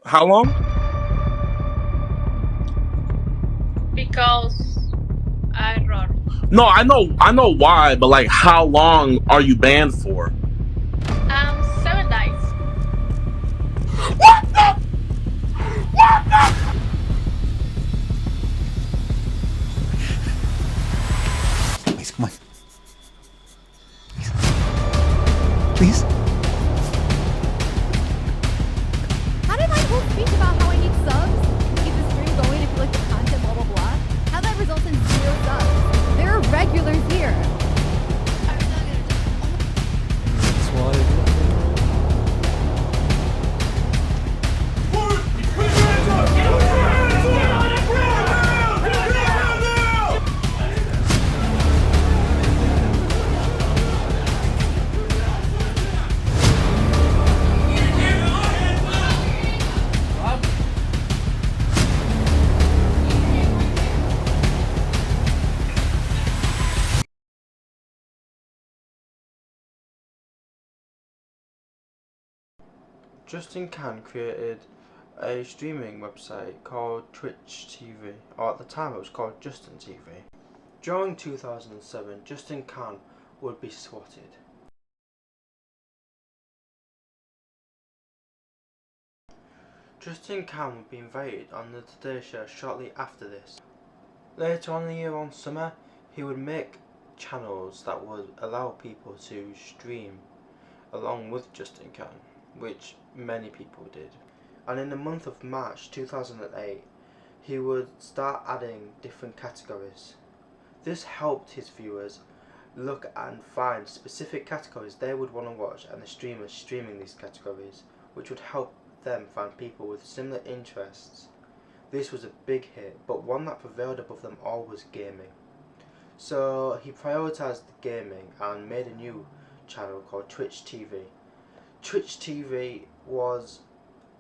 How long? Because error. No, I know why, but like, how long are you banned for? 7 days. What the? What the? Please, come on. Please. How did my whole speech about how I need subs to keep the stream going if you like the content, blah blah blah, how that results in 0 subs? There are regulars here. That's why I do it. Justin Can created a streaming website called Twitch TV, or at the time it was called Justin TV. During 2007, Justin Can would be swatted. Justin Can would be invited on the Today Show shortly after this. Later on in the year, on summer, he would make channels that would allow people to stream along with Justin Can, which many people did. And in the month of March 2008, he would start adding different categories. This helped his viewers look and find specific categories they would want to watch, and the streamers streaming these categories, which would help them find people with similar interests. This was a big hit, but one that prevailed above them all was gaming. So he prioritized gaming and made a new channel called Twitch TV. Twitch TV was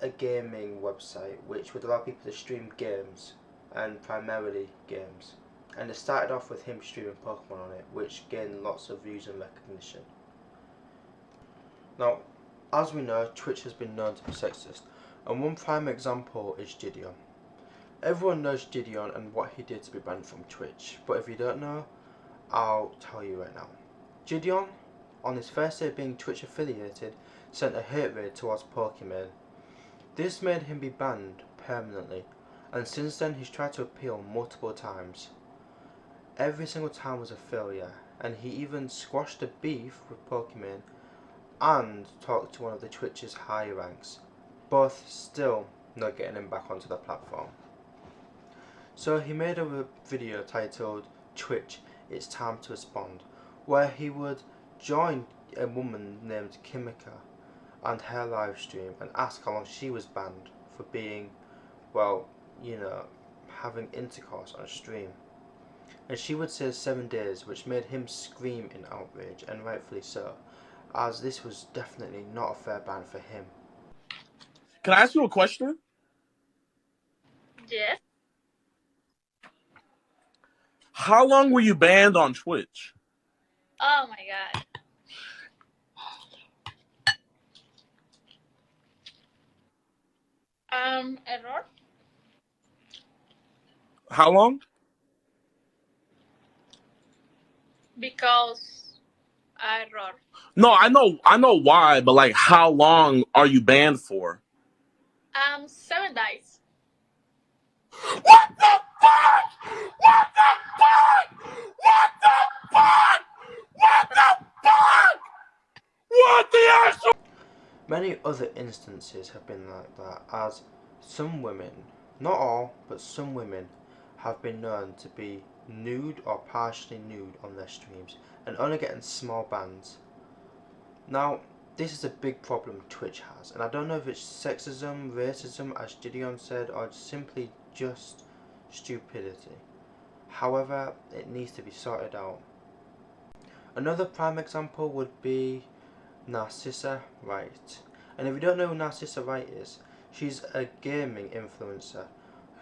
a gaming website which would allow people to stream games, and primarily games. And it started off with him streaming Pokemon on it, which gained lots of views and recognition. Now, as we know, Twitch has been known to be sexist, and one prime example is Gideon. Everyone knows Gideon and what he did to be banned from Twitch, but if you don't know, I'll tell you right now. Gideon, on his first day being Twitch affiliated, sent a hate raid towards Pokemon. This made him be banned permanently, and since then he's tried to appeal multiple times. Every single time was a failure, and he even squashed a beef with Pokemon and talked to one of the Twitch's higher ranks, both still not getting him back onto the platform. So he made a video titled Twitch, It's Time to Respond, where he would join a woman named Kimika and her live stream and ask how long she was banned for being, well, having intercourse on stream. And she would say 7 days, which made him scream in outrage, and rightfully so, as this was definitely not a fair ban for him. Can I ask you a question? Yes. How long were you banned on Twitch? Oh my god. Error. How long? Because error. No, I know why, but like, how long are you banned for? 7 days. What the fuck? What the fuck? What the fuck? What the fuck? What the actual? Many other instances have been like that, as some women, not all, but some women, have been known to be nude or partially nude on their streams and only getting small bans. Now, this is a big problem Twitch has, and I don't know if it's sexism, racism, as Gideon said, or simply just stupidity. However, it needs to be sorted out. Another prime example would be Narcissa Wright. And if you don't know who Narcissa Wright is, she's a gaming influencer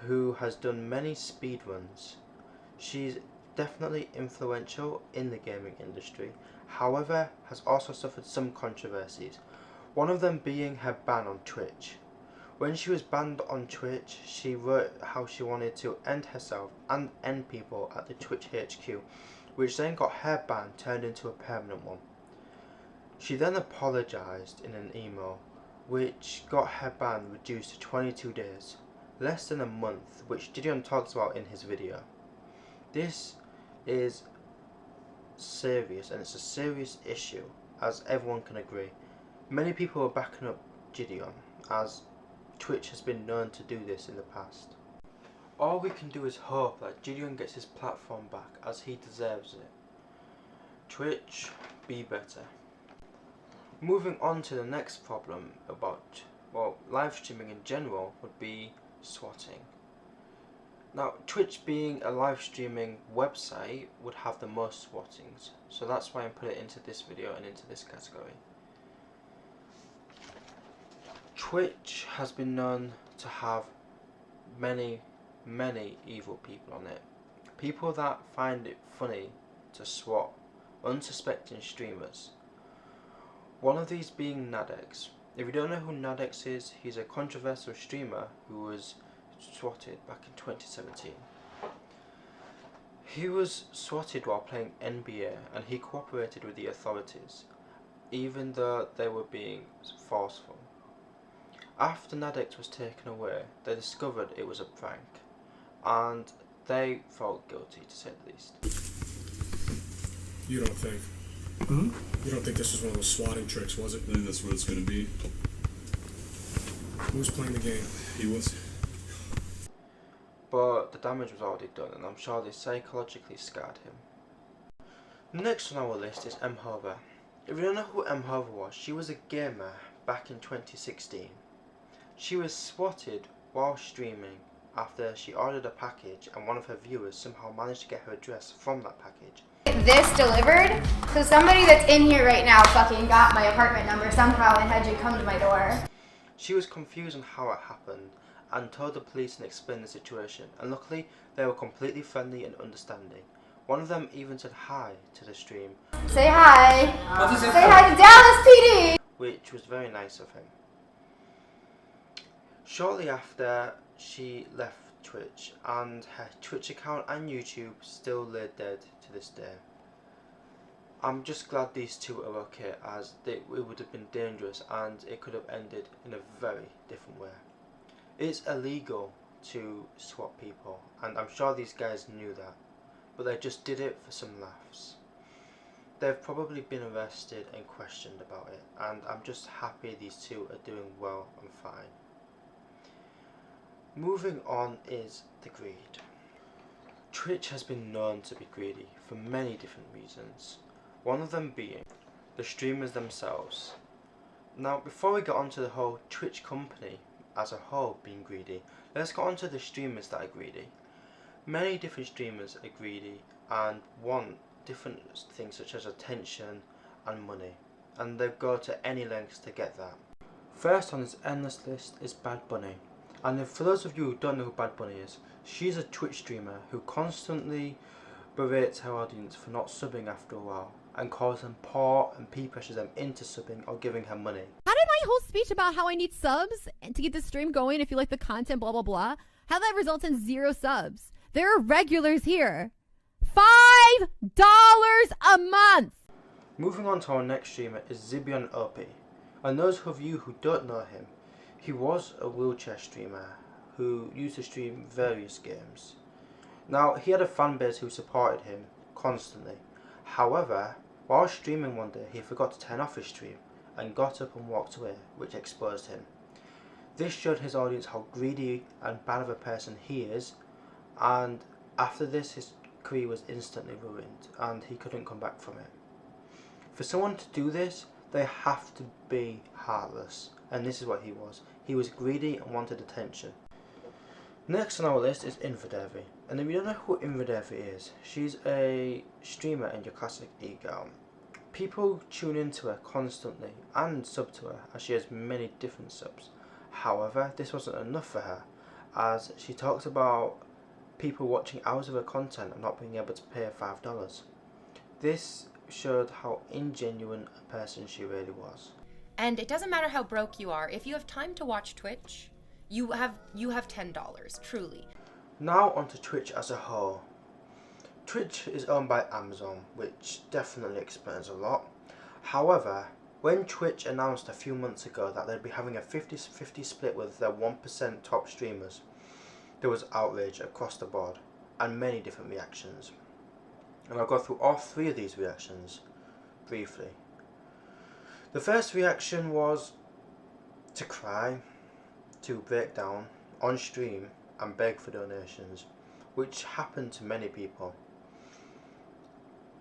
who has done many speedruns. She's definitely influential in the gaming industry, however has also suffered some controversies, one of them being her ban on Twitch, When she was banned on Twitch, she wrote how she wanted to end herself and end people at the Twitch HQ, which then got her ban turned into a permanent one. She then apologised in an email, which got her ban reduced to 22 days, less than a month, which Gideon talks about in his video. This is serious, and it's a serious issue, as everyone can agree. Many people are backing up Gideon, as Twitch has been known to do this in the past. All we can do is hope that Gideon gets his platform back, as he deserves it. Twitch, be better. Moving on to the next problem about, well, live streaming in general would be swatting. Now, Twitch being a live streaming website would have the most swattings, so that's why I put it into this video and into this category. Twitch has been known to have many evil people on it. People that find it funny to swat unsuspecting streamers. One of these being Nadex. If you don't know who Nadex is, he's a controversial streamer who was swatted back in 2017. He was swatted while playing NBA, and he cooperated with the authorities, even though they were being forceful. After Nadex was taken away, they discovered it was a prank, and they felt guilty, to say the least. You don't think? You don't think this was one of those swatting tricks, was it? I think that's what it's going to be. Who was playing the game? He was. But the damage was already done, and I'm sure they psychologically scarred him. Next on our list is Mhover. If you don't know who Mhover was, she was a gamer back in 2016. She was swatted while streaming after she ordered a package, and one of her viewers somehow managed to get her address from that package. This delivered, so somebody that's in here right now fucking got my apartment number somehow and had you come to my door. She was confused on how it happened and told the police and explained the situation, and luckily they were completely friendly and understanding. One of them even said hi to the stream. Say hi. Say hi to Dallas PD. Which was very nice of him. Shortly after, she left Twitch, and her Twitch account and YouTube still lay dead to this day. I'm just glad these two are okay, as it would have been dangerous and it could have ended in a very different way. It's illegal to swat people, and I'm sure these guys knew that, but they just did it for some laughs. They've probably been arrested and questioned about it, and I'm just happy these two are doing well and fine. Moving on is the greed. Twitch has been known to be greedy for many different reasons, one of them being the streamers themselves. Now, before we get onto the whole Twitch company as a whole being greedy, let's get onto the streamers that are greedy. Many different streamers are greedy and want different things such as attention and money, and they go to any lengths to get that. First on this endless list is Bad Bunny. And for those of you who don't know who Bad Bunny is, she's a Twitch streamer who constantly berates her audience for not subbing after a while, and calls them poor and pressures them into subbing or giving her money. How did my whole speech about how I need subs and to get the stream going if you like the content, blah, blah, blah, how that results in 0 subs? There are regulars here. $5 a month! Moving on to our next streamer is Zibion OP. And those of you who don't know him, he was a wheelchair streamer who used to stream various games. Now, he had a fan base who supported him constantly. However, while streaming one day, he forgot to turn off his stream and got up and walked away, which exposed him. This showed his audience how greedy and bad of a person he is, and after this, his career was instantly ruined and he couldn't come back from it. For someone to do this, they have to be heartless, and this is what he was. He was greedy and wanted attention. Next on our list is Infodevi, and if you don't know who Infodevi is, she's a streamer in your classic e-girl. People tune into her constantly and sub to her, as she has many different subs. However, this wasn't enough for her, as she talks about people watching hours of her content and not being able to pay her $5. This showed how ingenuine a person she really was. And it doesn't matter how broke you are, if you have time to watch Twitch, You have $10, truly. Now onto Twitch as a whole. Twitch is owned by Amazon, which definitely explains a lot. However, when Twitch announced a few months ago that they'd be having a 50-50 split with their 1% top streamers, there was outrage across the board and many different reactions. And I'll go through all three of these reactions briefly. The first reaction was to cry, to break down on stream and beg for donations, which happened to many people.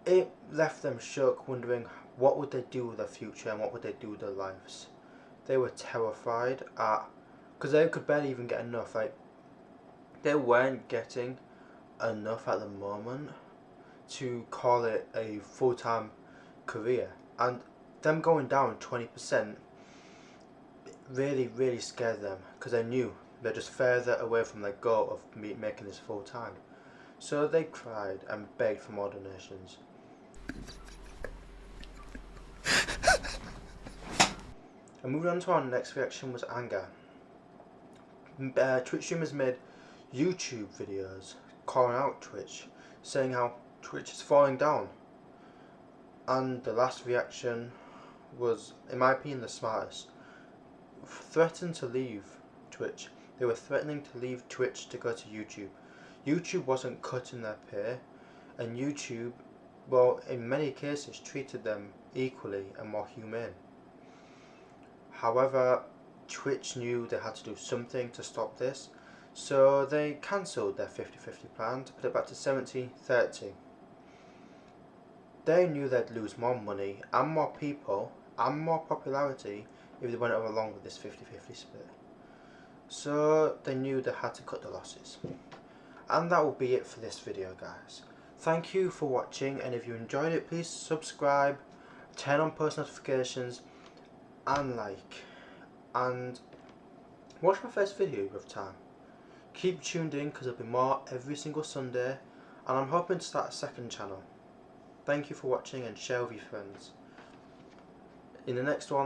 It left them shook, wondering what would they do with their future and what would they do with their lives. They were terrified because they could barely even get enough. Like, they weren't getting enough at the moment to call it a full-time career, and them going down 20% really scared them, because they knew they're just further away from their goal of making this full-time. So they cried and begged for more donations. And moving on to our next reaction was anger. Twitch streamers made YouTube videos calling out Twitch, saying how Twitch is falling down. And the last reaction was, in my opinion, the smartest. Threatened to leave Twitch. They were threatening to leave Twitch to go to YouTube. YouTube wasn't cutting their pay, and YouTube, well, in many cases treated them equally and more humane. However, Twitch knew they had to do something to stop this, so they cancelled their 50-50 plan to put it back to 70-30. They knew they'd lose more money and more people and more popularity if they went along with this 50-50 split. So they knew they had to cut the losses. And that will be it for this video, guys. Thank you for watching, and if you enjoyed it, please subscribe, turn on post notifications, and like. And watch my first video if you have time. Keep tuned in because there'll be more every single Sunday, and I'm hoping to start a second channel. Thank you for watching, and share with your friends. In the next one,